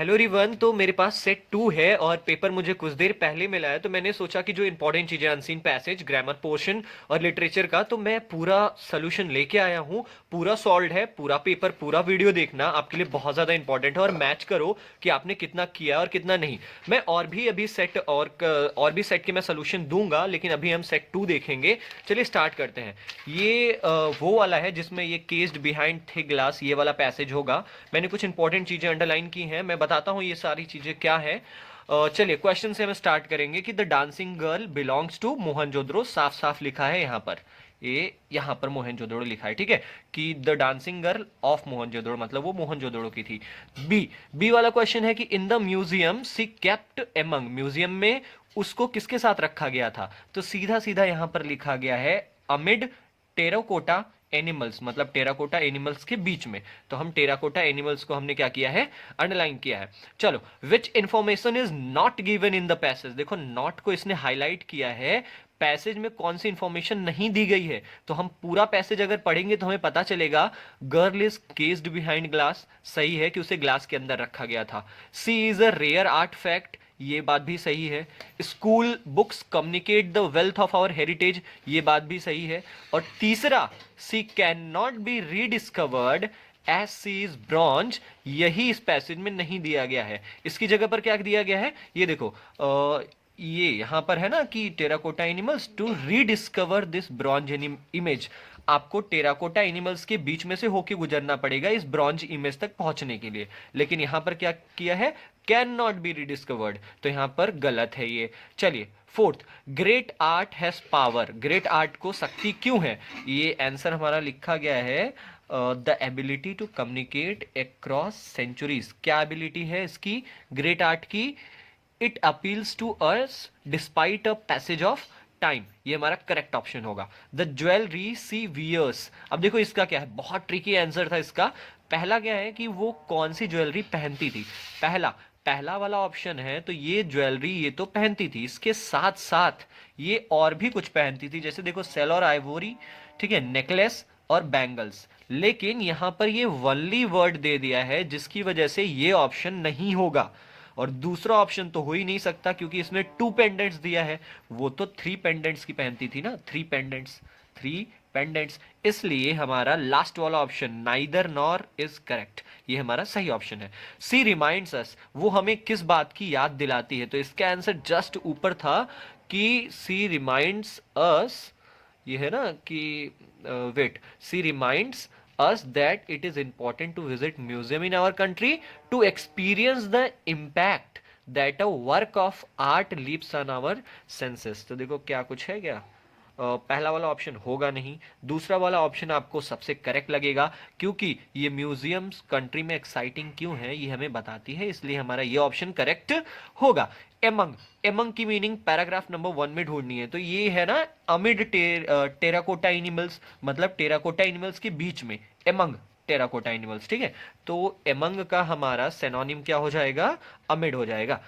Hello रिवन, तो मेरे पास set 2 है और पेपर मुझे कुछ देर पहले मिला है। तो मैंने सोचा कि जो इंपॉर्टेंट चीजें, अनसीन पैसेज, ग्रामर पोर्शन और लिटरेचर का, तो मैं पूरा सोल्यूशन लेके आया हूँ। पूरा सॉल्व है, पूरा पेपर, पूरा वीडियो देखना आपके लिए बहुत ज्यादा इंपॉर्टेंट है और मैच करो कि आपने कितना किया और कितना नहीं। मैं और भी अभी सेट और भी सेट के मैं सोल्यूशन दूंगा, लेकिन अभी हम सेट 2 देखेंगे। चलिए स्टार्ट करते हैं। ये वो वाला है जिसमें ये केस्ड बिहाइंड थिक ग्लास, ये वाला पैसेज होगा। मैंने कुछ इंपॉर्टेंट चीजें अंडरलाइन की हैं, मैं बताता हूँ ये सारी चीजें क्या है। चलिए क्वेश्चन से हम स्टार्ट करेंगे कि the dancing girl belongs to Mohenjodaro. साफ साफ लिखा है यहाँ पर, ये यहाँ पर मोहनजोदड़ो लिखा है, ठीक है, कि the dancing girl of Mohenjodaro, मतलब वो मोहनजोदड़ो की थी। बी बी वाला क्वेश्चन है कि in the museum she kept among, museum में उसको किसके साथ रखा गया था। तो सीधा सीधा यहाँ पर लिखा गया है अमिड टेराकोटा एनिमल्स, मतलब टेराकोटा एनिमल्स के बीच में। तो हम टेराकोटा एनिमल्स को हमने क्या किया है, अंडरलाइन किया है। चलो, which information is not given in the passage, देखो नॉट को इसने हाईलाइट किया है। पैसेज में कौन सी इंफॉर्मेशन नहीं दी गई है, तो हम पूरा पैसेज अगर पढ़ेंगे तो हमें पता चलेगा गर्ल इज केस्ड बिहाइंड ग्लास, सही है कि उसे ग्लास के अंदर रखा गया था। She is a rare artefact, ये बात भी सही है। School books communicate the wealth of our heritage, ये बात भी सही है। और तीसरा, she can not be rediscovered as she is bronze, यही इस पैसेज में नहीं दिया गया है। इसकी जगह पर क्या दिया गया है, ये देखो, ये यहां पर है ना कि terracotta animals to rediscover this bronze image. आपको टेराकोटा एनिमल्स के बीच में से होके गुजरना पड़ेगा इस ब्रॉन्ज इमेज तक पहुंचने के लिए, लेकिन यहां पर क्या किया है, कैन नॉट बी रिडिस्कवर्ड, तो यहां पर गलत है ये। चलिए fourth, great art has power, great art को शक्ति क्यों है, ये आंसर हमारा लिखा गया है the ability to communicate across centuries. क्या एबिलिटी है इसकी, ग्रेट आर्ट की, it appeals to us despite a passage of time, ये हमारा करेक्ट ऑप्शन होगा। द ज्वेलरी सी वियर्स, अब देखो इसका क्या है, बहुत ट्रिकी आंसर था इसका। पहला क्या है कि वो कौन सी ज्वेलरी पहनती थी, पहला पहला वाला ऑप्शन है, तो ये ज्वेलरी ये तो पहनती थी, इसके साथ साथ ये और भी कुछ पहनती थी, जैसे देखो सेल और आइवोरी, ठीक है, नेकलेस और बैंगल्स। लेकिन यहां पर ये वनली वर्ड दे दिया है, जिसकी वजह से ये ऑप्शन नहीं होगा। और दूसरा ऑप्शन तो हो ही नहीं सकता क्योंकि इसमें 2 पेंडेंट्स दिया है, वो तो 3 पेंडेंट्स की पहनती थी ना, 3 पेंडेंट्स। इसलिए हमारा लास्ट वाला option neither nor is correct, ये हमारा सही ऑप्शन है। सी रिमाइंड्स अस, वो हमें किस बात की याद दिलाती है, तो इसका आंसर जस्ट ऊपर था कि सी रिमाइंड्स अस, ये है ना कि wait, she reminds us that it is important to visit museum in our country to experience the impact that a work of art leaves on our senses। तो देखो क्या कुछ है क्या, पहला वाला ऑप्शन होगा नहीं, दूसरा वाला ऑप्शन आपको सबसे करेक्ट लगेगा, क्योंकि ये म्यूजियम्स कंट्री में एक्साइटिंग क्यों है ये हमें बताती है, इसलिए हमारा ये ऑप्शन करेक्ट होगा। एमंग, एमंग की मीनिंग पैराग्राफ नंबर 1 में ढूंढनी है, तो ये है ना अमिड टेराकोटा एनिमल्स, मतलब टेराकोटा एनिमल्स के बीच में, एमंग टेराकोटा एनिमल्स, ठीक है। तो एमंग का हमारा सिनोनिम क्या हो जाएगा, अमिड हो जाएगा।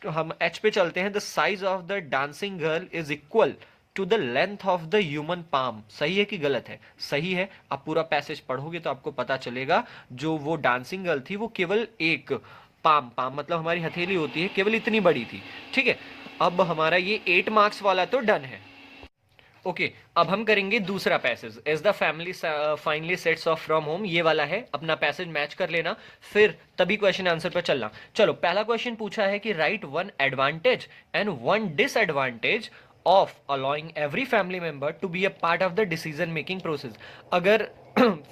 तो हम एच पे चलते हैं, the size of the dancing girl is equal to the length of the human palm, सही है कि गलत है, सही है। आप पूरा पैसेज पढ़ोगे तो आपको पता चलेगा, जो वो डांसिंग गर्ल थी वो केवल एक पाम, पाम मतलब हमारी हथेली होती है, केवल इतनी बड़ी थी, ठीक है। अब हमारा ये 8 मार्क्स वाला तो डन है। ओके अब हम करेंगे दूसरा passage, as the family finally sets off from home, ये वाला है, अपना पैसेज मैच कर लेना, फिर तभी क्वेश्चन आंसर पर चलना। चलो पहला क्वेश्चन पूछा है कि write 1 advantage and 1 disadvantage of allowing every family member to be a part of the decision making process. अगर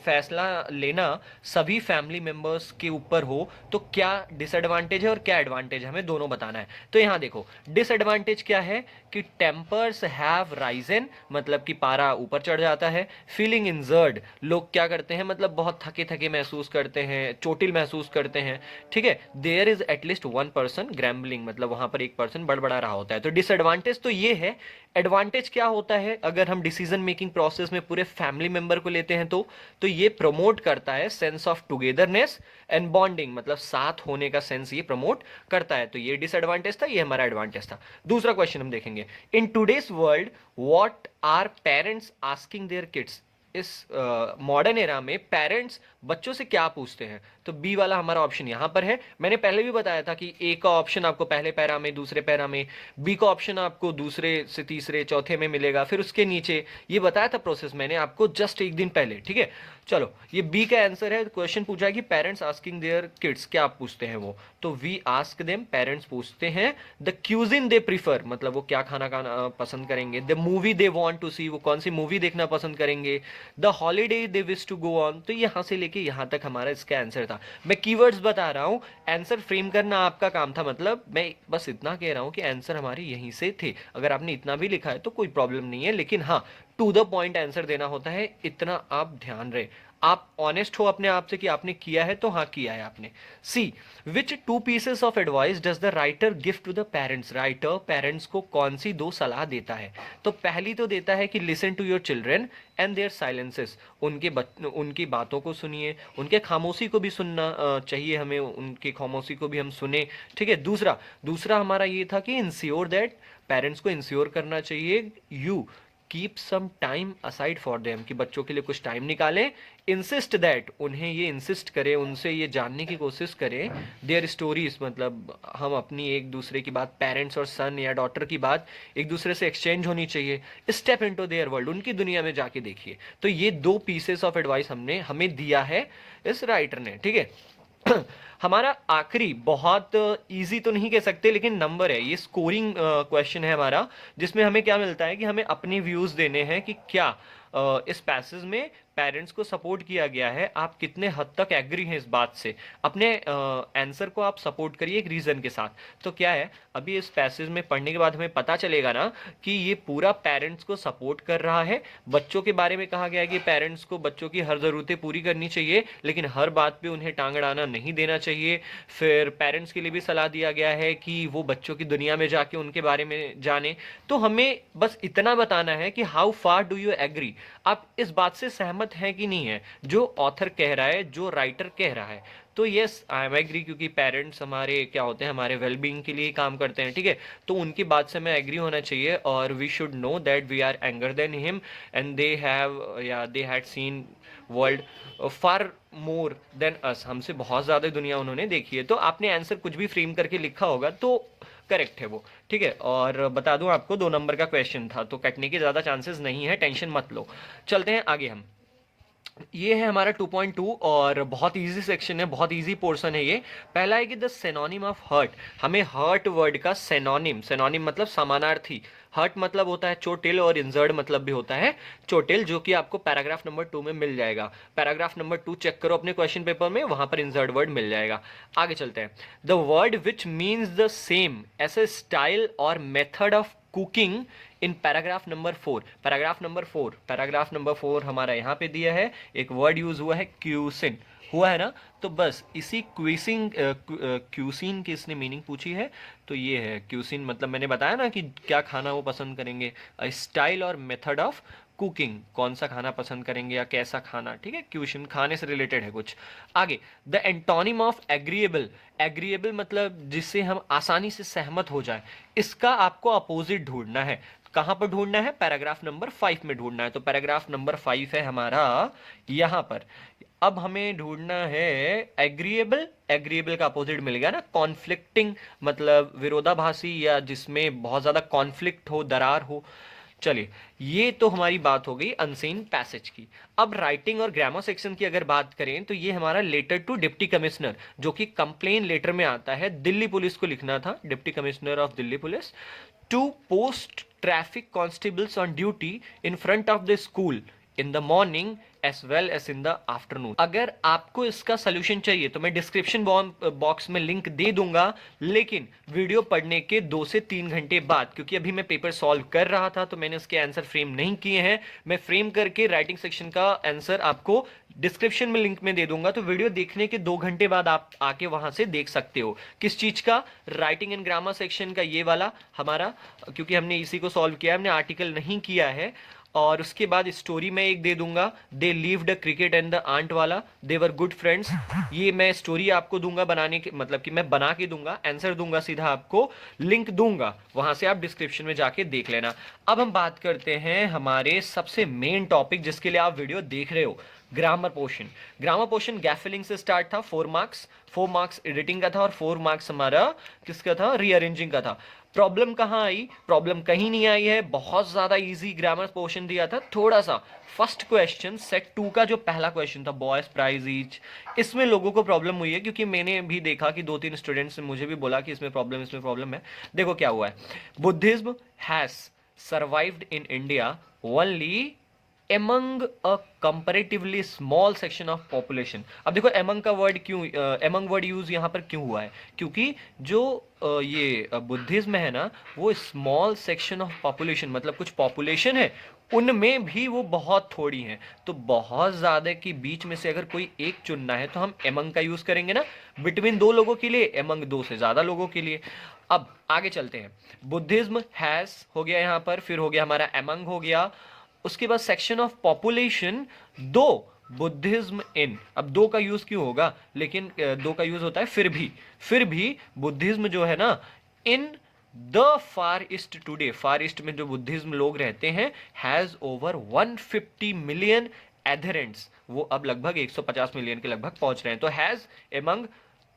फैसला लेना सभी फैमिली मेंबर्स के ऊपर हो तो क्या डिसएडवांटेज है और क्या एडवांटेज, हमें दोनों बताना है। तो यहां देखो डिसएडवांटेज क्या है कि टेम्पर्स हैव राइजन, मतलब कि पारा ऊपर चढ़ जाता है। फीलिंग इंजर्ड, लोग क्या करते हैं, मतलब बहुत थके थके महसूस करते हैं, चोटिल महसूस करते हैं, ठीक है। देयर इज एटलीस्ट 1 पर्सन ग्रैम्बलिंग, मतलब वहां पर एक पर्सन बड़बड़ा रहा होता है। तो डिसएडवांटेज तो ये है। एडवांटेज क्या होता है, अगर हम डिसीजन मेकिंग प्रोसेस में पूरे फैमिली मेंबर को लेते हैं तो ये प्रमोट करता है sense of togetherness and bonding, मतलब साथ होने का सेंस ये प्रमोट करता है। तो ये डिसएडवांटेज था, ये हमारा एडवांटेज था। दूसरा क्वेश्चन हम देखेंगे, in today's world what are parents asking their kids, इस मॉडर्न एरा में पेरेंट्स बच्चों से क्या पूछते हैं। तो बी वाला हमारा ऑप्शन यहाँ पर है। मैंने पहले भी बताया था कि ए का ऑप्शन आपको पहले पैरा में, दूसरे पैरा में, बी का ऑप्शन आपको दूसरे से तीसरे चौथे में मिलेगा, फिर उसके नीचे, ये बताया था प्रोसेस मैंने आपको जस्ट एक दिन पहले, ठीक है। चलो ये बी का आंसर है। क्वेश्चन पूछा है कि पेरेंट्स आस्किंग देयर किड्स, क्या आप पूछते हैं वो, तो वी आस्क देम, पेरेंट्स पूछते हैं द क्यूजिन दे प्रीफर, मतलब वो क्या खाना खाना पसंद करेंगे, the movie they want to see, वो कौन सी मूवी देखना पसंद करेंगे, the holiday they wish to go on. तो यहां से लेके यहां तक हमारा इसका आंसर था। मैं कीवर्ड्स बता रहा हूं, आंसर फ्रेम करना आपका काम था, मतलब मैं बस इतना कह रहा हूं कि आंसर हमारे यहीं से थे। अगर आपने इतना भी लिखा है तो कोई प्रॉब्लम नहीं है, लेकिन हाँ टू द पॉइंट आंसर देना होता है, इतना आप ध्यान रहे। आप ऑनेस्ट हो अपने आप से कि आपने किया है, तो हाँ किया है आपने। C, which two pieces of advice does the writer give to the parents, writer parents को कौन सी दो सलाह देता है। तो पहली तो देता है कि listen to your children and their silences, उनकी बातों को सुनिए, उनके खामोशी को भी सुनना चाहिए हमें, उनकी खामोशी को भी हम सुने, ठीक है। दूसरा हमारा ये था कि इंश्योर दैट, पेरेंट्स को इंश्योर करना चाहिए you keep some time aside for them, कि बच्चों के लिए कुछ टाइम निकालें। इंसिस्ट दैट, उन्हें ये इंसिस्ट करें, उनसे ये जानने की कोशिश करें देयर स्टोरीज, मतलब हम अपनी एक दूसरे की बात, पेरेंट्स और सन या डॉटर की बात एक दूसरे से एक्सचेंज होनी चाहिए। स्टेप इनटू देयर वर्ल्ड, उनकी दुनिया में जाके देखिए। तो ये दो पीसेस ऑफ एडवाइस हमें दिया है इस राइटर ने, ठीक है। हमारा आखिरी, बहुत इजी तो नहीं कह सकते लेकिन नंबर है, ये स्कोरिंग क्वेश्चन है हमारा, जिसमें हमें क्या मिलता है कि हमें अपने व्यूज देने हैं कि क्या इस पैसेज में पेरेंट्स को सपोर्ट किया गया है, आप कितने हद तक एग्री हैं इस बात से। अपने आंसर को आप सपोर्ट करिए एक रीजन के साथ। तो क्या है, अभी इस पैसेज में पढ़ने के बाद हमें पता चलेगा ना कि ये पूरा पेरेंट्स को सपोर्ट कर रहा है। बच्चों के बारे में कहा गया है कि पेरेंट्स को बच्चों की हर ज़रूरतें पूरी करनी चाहिए, लेकिन हर बात पे उन्हें टांग अड़ाना नहीं देना चाहिए। फिर पेरेंट्स के लिए भी सलाह दिया गया है कि वो बच्चों की दुनिया में जाके उनके बारे में जाने। तो हमें बस इतना बताना है कि how far do you agree, आप इस बात से सहमत हैं कि नहीं है जो ऑथर कह रहा है, जो राइटर कह रहा है। तो यस, आई एम एग्री, क्योंकि पेरेंट्स हमारे क्या होते हैं, हमारे वेलबींग के लिए काम करते हैं, ठीक है। तो उनकी बात से हमें एग्री होना चाहिए, और we should know that we are younger than him and they had seen world far more than us, हमसे बहुत ज्यादा दुनिया उन्होंने देखी है। तो आपने आंसर कुछ भी फ्रेम करके लिखा होगा तो करेक्ट है वो, ठीक है। और बता दूं आपको 2 नंबर का क्वेश्चन था, तो कटने के ज्यादा चांसेस नहीं है, टेंशन मत लो। चलते हैं आगे हम। ये है हमारा 2.2 और बहुत इजी सेक्शन है, बहुत इजी पोर्शन है ये। पहला है कि द सिनोनिम ऑफ हर्ट, हमें हर्ट वर्ड का सिनोनिम मतलब समानार्थी, हर्ट मतलब होता है चोटिल और इंजर्ड मतलब भी होता है चोटिल, जो कि आपको पैराग्राफ नंबर 2 में मिल जाएगा। पैराग्राफ नंबर 2 चेक करो अपने क्वेश्चन पेपर में, वहां पर इंजर्ड वर्ड मिल जाएगा। आगे चलते हैं। The word which means the same as a style और method of cooking in paragraph number 4, paragraph number 4 हमारा यहाँ पे दिया है, एक वर्ड यूज हुआ है क्यूसिन, हुआ है ना। तो बस इसी क्यूसिन की इसने मीनिंग पूछी है, तो ये है क्यूसिन, मतलब मैंने बताया ना कि क्या खाना वो पसंद करेंगे, स्टाइल और मेथड ऑफ कुकिंग, कौन सा खाना पसंद करेंगे या कैसा खाना, ठीक है। क्यूशन खाने से रिलेटेड है कुछ। आगे, द एंटोनिम ऑफ एग्रीएबल मतलब जिससे हम आसानी से सहमत हो जाए, इसका आपको अपोजिट ढूंढना है। कहां पर ढूंढना है, पैराग्राफ नंबर 5 में ढूंढना है। तो पैराग्राफ नंबर 5 है हमारा यहां पर। अब हमें ढूंढना है एग्रीएबल का अपोजिट मिल गया ना, कॉन्फ्लिक्टिंग मतलब विरोधाभासी, या जिसमें बहुत ज्यादा कॉन्फ्लिक्ट हो, दरार हो। चलिए, ये तो हमारी बात हो गई अनसीन पैसेज की। अब राइटिंग और ग्रामर सेक्शन की अगर बात करें तो ये हमारा लेटर टू डिप्टी कमिश्नर, जो कि कंप्लेन लेटर में आता है, दिल्ली पुलिस को लिखना था, deputy commissioner of Delhi police to post traffic constables on duty in front of the school in the morning as well as in the afternoon. अगर आपको इसका सोल्यूशन चाहिए तो मैं डिस्क्रिप्शन बॉक्स में लिंक दे दूंगा, लेकिन वीडियो पढ़ने के 2 से 3 घंटे बाद, क्योंकि अभी मैं पेपर सॉल्व कर रहा था तो मैंने उसके आंसर फ्रेम नहीं किए हैं। मैं फ्रेम करके राइटिंग सेक्शन का आंसर आपको डिस्क्रिप्शन में लिंक में दे दूंगा, तो वीडियो देखने के 2 घंटे बाद आप आके वहां से देख सकते हो। किस चीज का, राइटिंग एंड ग्रामर सेक्शन का ये वाला हमारा, क्योंकि हमने इसी को सॉल्व किया है, हमने आर्टिकल नहीं किया है। और उसके बाद स्टोरी में एक दे दूंगा, they leaved cricket and the aunt वाला, दे वर गुड फ्रेंड्स। ये मैं स्टोरी आपको दूंगा बनाने के, मतलब कि मैं बना के दूंगा, आंसर दूंगा सीधा आपको, लिंक दूंगा, वहां से आप डिस्क्रिप्शन में जाके देख लेना। अब हम बात करते हैं हमारे सबसे मेन टॉपिक जिसके लिए आप वीडियो देख रहे हो, ग्रामर पोर्शन, ग्रामर पोर्शन गैफिलिंग से स्टार्ट था, 4 मार्क्स, 4 मार्क्स एडिटिंग का था और 4 मार्क्स हमारा किसका था, रीअरेंजिंग का था। प्रॉब्लम कहाँ आई, प्रॉब्लम कहीं नहीं आई है, बहुत ज्यादा इजी ग्रामर पोर्शन दिया था। थोड़ा सा फर्स्ट क्वेश्चन सेट 2 का जो पहला क्वेश्चन था, बॉयज प्राइज ईच, इसमें लोगों को प्रॉब्लम हुई है, क्योंकि मैंने भी देखा कि 2-3 स्टूडेंट्स ने मुझे भी बोला कि इसमें प्रॉब्लम है। देखो क्या हुआ है, Buddhism has survived in India only among a comparatively small section of population। अब देखो among का वर्ड क्यों, among वर्ड यूज यहाँ पर क्यों हुआ है, क्योंकि जो ये बुद्धिज्म है ना, वो स्मॉल सेक्शन ऑफ पॉपुलेशन, मतलब कुछ पॉपुलेशन है उनमें भी वो बहुत थोड़ी है, तो बहुत ज्यादा के बीच में से अगर कोई एक चुनना है तो हम among का यूज करेंगे ना, बिटवीन 2 लोगों के लिए, among 2 से ज्यादा लोगों के लिए। अब आगे चलते हैं, बुद्धिज्म हैज हो गया यहाँ पर, फिर हो गया हमारा among हो गया, उसके बाद सेक्शन ऑफ पॉपुलेशन 2, बुद्धिज्म इन। अब 2 का यूज क्यों होगा, लेकिन 2 का यूज होता है फिर भी बुद्धिज्म जो है ना, in the far east today, far east में जो बुद्धिज्म लोग रहते हैं, हैज ओवर 150 मिलियन एडहेरेंट्स, वो अब लगभग 150 मिलियन के लगभग पहुंच रहे हैं। तो हैज, एमंग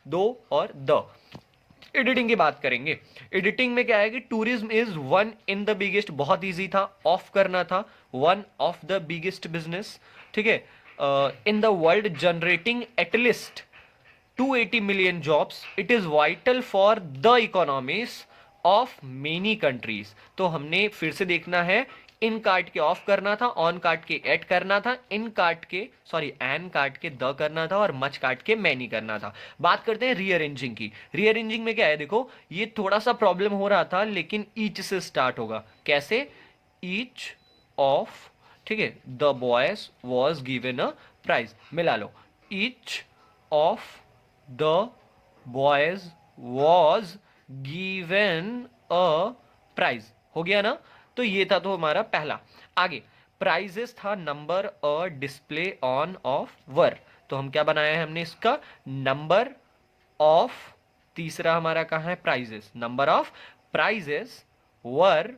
2 और द। एडिटिंग की बात करेंगे, एडिटिंग में क्या है कि tourism is one in the biggest, बहुत इजी था, ऑफ करना था, one of the biggest business, ठीक है, in the world generating at least 280 million jobs, it is vital for the economies of many countries. तो हमने फिर से देखना है, इन काट के ऑफ करना था, ऑन काट के एट करना था, इन काट के सॉरी एन काट के द करना था और मच काट के मैनी करना था। बात करते हैं रीअरेंजिंग की। रीअरेंजिंग में क्या है, देखो ये थोड़ा सा प्रॉब्लम हो रहा था, लेकिन ईच से स्टार्ट होगा। कैसे, ईच ऑफ, ठीक है, the boys was given a prize, मिला लो, each of the boys was given a prize, हो गया ना। तो ये था तो हमारा पहला। आगे प्राइजेस था number a display on of were, तो हम क्या बनाया है हमने इसका, नंबर ऑफ, तीसरा हमारा कहां है, prizes, number of prizes were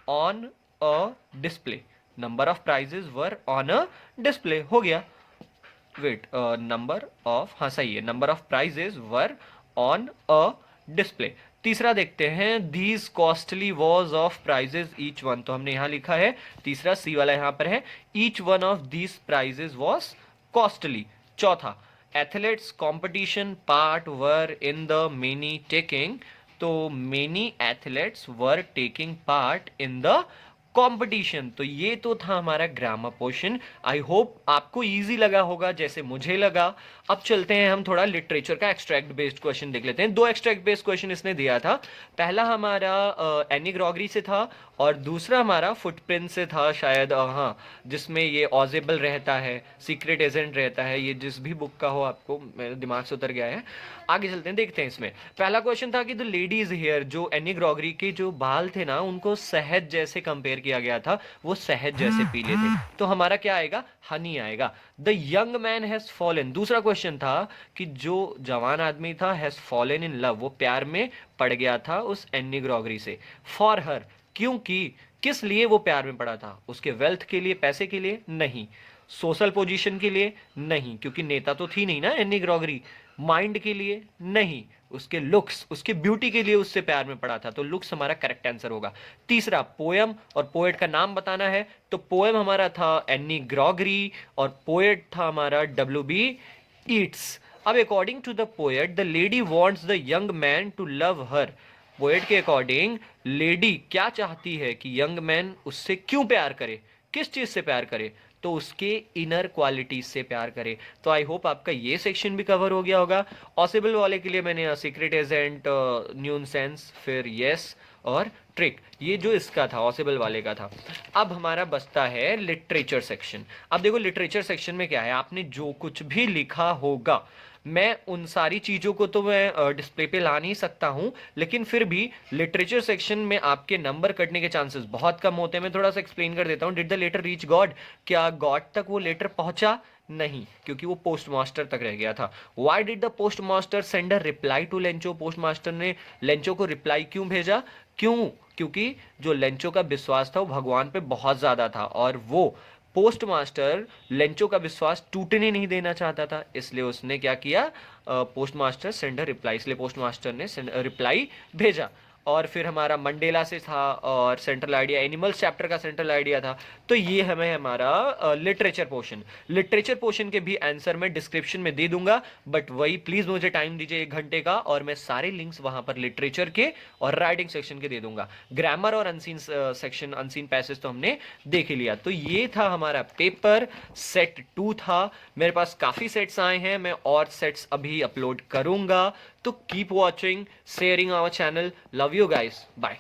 on a display, number of prizes were on a display, हो गया। वेट, नंबर ऑफ, हाँ सही है, number of prizes were on a display. तीसरा देखते हैं, these costly was of prizes each one, तो हमने यहां लिखा है, तीसरा सी वाला यहां पर है, each one of these prizes was costly. चौथा, athletes competition part were in the many taking, तो many athletes were taking part in the competition. तो ये तो था हमारा ग्रामर पोर्शन। आई होप आपको इजी लगा होगा जैसे मुझे लगा। अब चलते हैं हम थोड़ा लिटरेचर का एक्सट्रैक्ट बेस्ड क्वेश्चन देख लेते हैं। 2 एक्सट्रैक्ट बेस्ड क्वेश्चन इसने दिया था, पहला हमारा एनी ग्रॉगरी से था और दूसरा हमारा फुटप्रिंट से था शायद, हाँ, जिसमें ये ऑजेबल रहता है, सीक्रेट एजेंट रहता है, ये जिस भी बुक का हो, आपको मेरे दिमाग से उतर गया है। आगे चलते हैं, देखते हैं इसमें। पहला क्वेश्चन था कि द लेडीज हेयर, जो एनी ग्रॉगरी के जो बाल थे ना, उनको शहद जैसे कंपेयर किया गया था, वो शहद जैसे पीले थे, तो हमारा क्या आएगा, हनी आएगा। The young man has fallen, दूसरा क्वेश्चन था कि जो जवान आदमी था, हैज फॉलन इन लव, वो प्यार में पड़ गया था उस एनी ग्रॉगरी से। फॉर हर, क्योंकि, किस लिए वो प्यार में पड़ा था, उसके वेल्थ के लिए, पैसे के लिए नहीं, सोशल पोजीशन के लिए नहीं, क्योंकि नेता तो थी नहीं ना एनी ग्रॉगरी, माइंड के लिए नहीं, उसके लुक्स, उसके ब्यूटी के लिए उससे प्यार में पड़ा था, तो लुक्स हमारा करेक्ट आंसर होगा। तीसरा, पोएम और पोएट का नाम बताना है, तो पोएम हमारा था एनी ग्रॉगरी और पोएट था हमारा W.B. ईट्स। अब according to the poet, the lady wants the young man to love her, poet के अकॉर्डिंग लेडी क्या चाहती है कि यंग मैन उससे क्यों प्यार करे, किस चीज से प्यार करे, तो उसके इनर क्वालिटीज से प्यार करे। तो आई होप आपका ये सेक्शन भी कवर हो गया होगा। ऑसिबल वाले के लिए मैंने सीक्रेट एजेंट, न्यूनसेंस, फिर यस और ट्रिक, ये जो इसका था ऑसिबल वाले का था। अब हमारा बचता है लिटरेचर सेक्शन। अब देखो लिटरेचर सेक्शन में क्या है, आपने जो कुछ भी लिखा होगा, मैं उन सारी चीज़ों को तो मैं डिस्प्ले पे ला नहीं सकता हूं, लेकिन फिर भी लिटरेचर सेक्शन में आपके नंबर कटने के चांसेस बहुत कम होते हैं। मैं थोड़ा सा एक्सप्लेन कर देता हूं। Did the letter reach God, क्या गॉड तक वो लेटर पहुंचा? नहीं, क्योंकि वो पोस्ट मास्टर तक रह गया था। Why did the post master send a reply to Lencho, post master ने लेंचो को रिप्लाई क्यों भेजा? क्यों? क्योंकि जो लेंचो का विश्वास था वो भगवान पे बहुत ज्यादा था और वो पोस्ट मास्टर लेंचो का विश्वास टूटने नहीं देना चाहता था, इसलिए उसने क्या किया, पोस्ट मास्टर सेंडर रिप्लाई, इसलिए पोस्ट मास्टर ने रिप्लाई भेजा। और फिर हमारा मंडेला से था, और सेंट्रल आइडिया एनिमल्स चैप्टर का सेंट्रल आइडिया था। तो ये हमें हमारा लिटरेचर पोर्शन, लिटरेचर पोर्शन के भी आंसर मैं डिस्क्रिप्शन में दे दूंगा, बट वही प्लीज मुझे टाइम दीजिए 1 घंटे का, और मैं सारे लिंक्स वहां पर लिटरेचर के और राइटिंग सेक्शन के दे दूंगा। ग्रामर और अनसीन सेक्शन, अनसीन पैसेज तो हमने देख ही लिया। तो ये था हमारा पेपर, सेट 2 था। मेरे पास काफी सेट्स आए हैं, मैं और सेट्स अभी अपलोड करूंगा। तो keep watching, sharing our channel. Love you guys, bye.